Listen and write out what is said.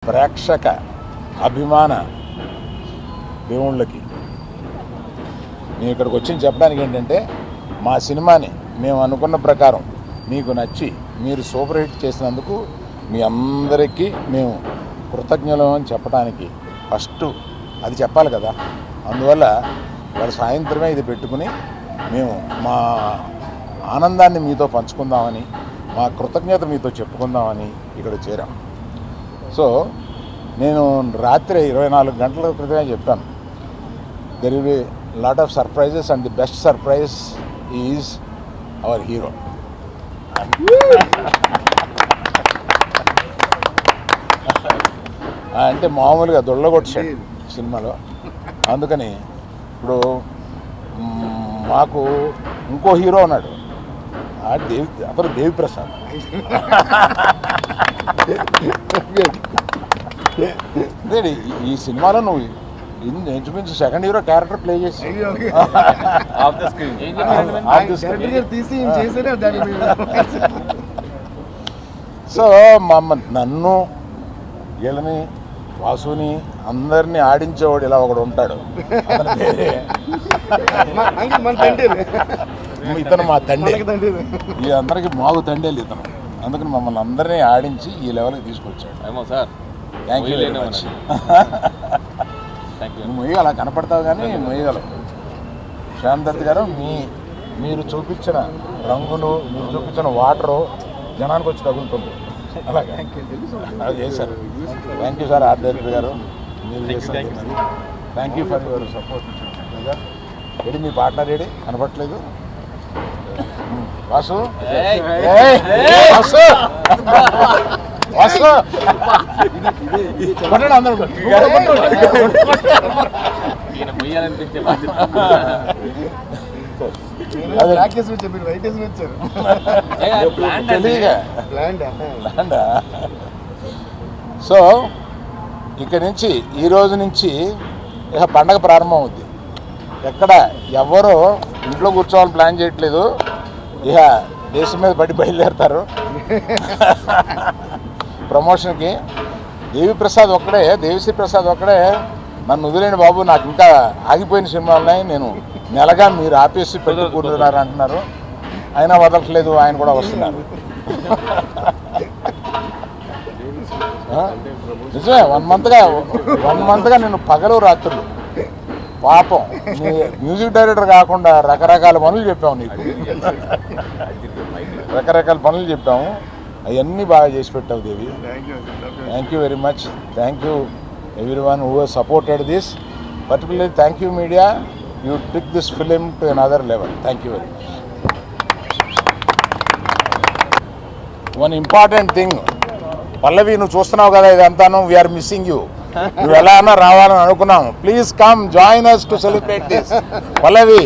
ప్రేక్షక అభిమాన దేవుళ్ళకి నేను ఇక్కడికి వచ్చి చెప్పడానికి ఏంటంటే మా సినిమాని మేము అనుకున్న ప్రకారం మీకు నచ్చి మీరు సూపర్ హిట్ చేసినందుకు మీ అందరికీ మేము కృతజ్ఞులం అని చెప్పడానికి ఫస్ట్ అది చెప్పాలి కదా. అందువల్ల వాళ్ళ సాయంత్రమే ఇది పెట్టుకుని మేము మా ఆనందాన్ని మీతో పంచుకుందామని, మా కృతజ్ఞత మీతో చెప్పుకుందామని ఇక్కడ చేరాం. సో నేను రాత్రి 24 గంటల క్రితమే చెప్పాను, there will be lot of surprises and the best surprise is our hero. అంటే మామూలుగా దొళ్ళగొట్టాడు సినిమాలో. అందుకని ఇప్పుడు మాకు ఇంకో హీరో ఉన్నాడు, అతను దేవిప్రసాద్. ఈ సినిమాలో నువ్వు ఇంచుమించు సెకండ్ హీరో క్యారెక్టర్ ప్లే చేసి సో నన్ను వీళ్ళని వాసుని అందరినీ ఆడించేవాడు ఇలా ఒకడు ఉంటాడు. ఇతను మా తండ్రి, ఈ అందరికి మాకు తండ్రి ఇతను. అందుకని మమ్మల్ని అందరినీ ఆడించి ఈ లెవెల్కి తీసుకొచ్చాడు. Thank you very much. నువ్వు మొయ్యగల కనపడతావు కానీ మొయ్యగలవు. శ్యామ్ దత్ గారు మీరు చూపించిన రంగులు, మీరు చూపించిన వాటరు జనానికి వచ్చి తగులుతుంది. అలాగే అది చేశారు. Thank you sir art director గారు, మీరు చేశారు. Thank you for your support. ఏడి మీ పార్ట్నర్ ఏడి కనపట్లేదు? వాసు వాసు వాసు కొట్టండి అందరూ. సో ఇక్కడి నుంచి ఈ రోజు నుంచి ఇక పండగ ప్రారంభం అవుద్ది. ఎక్కడ ఎవరు ఇంట్లో కూర్చోవాలని ప్లాన్ చేయట్లేదు, ఇక దేశం మీద పడి బయలుదేరుతారు ప్రమోషన్కి. దేవిశ్రీ ప్రసాద్ ఒక్కడే నన్ను వదిలేండి బాబు, నాకు ఇంకా ఆగిపోయిన సినిమాలు ఉన్నాయి, నేను నెలగా మీరు ఆపేసి పెట్టుకుంటున్నారు అంటున్నారు. అయినా వదలట్లేదు, ఆయన కూడా వస్తున్నారు. నిజమే, 1 మంత్గా నేను పగలు రాత్రులు పాపం మ్యూజిక్ డైరెక్టర్ కాకుండా రకరకాల పనులు చెప్పాము నీకు, రకరకాల పనులు చెప్పాము, అవన్నీ బాగా చేసి పెట్టావు Devi. Thank you very much. Thank you everyone who has supported this. Particularly thank you media, you took this film to another level. Thank you very much. One important thing, పల్లవి నువ్వు చూస్తున్నావు కదా ఇదంతాను, వీఆర్ మిస్సింగ్ యూ. నువ్వు ఎలా అన్నా రావాలని అనుకున్నాం. Please come join us to celebrate this. Pallavi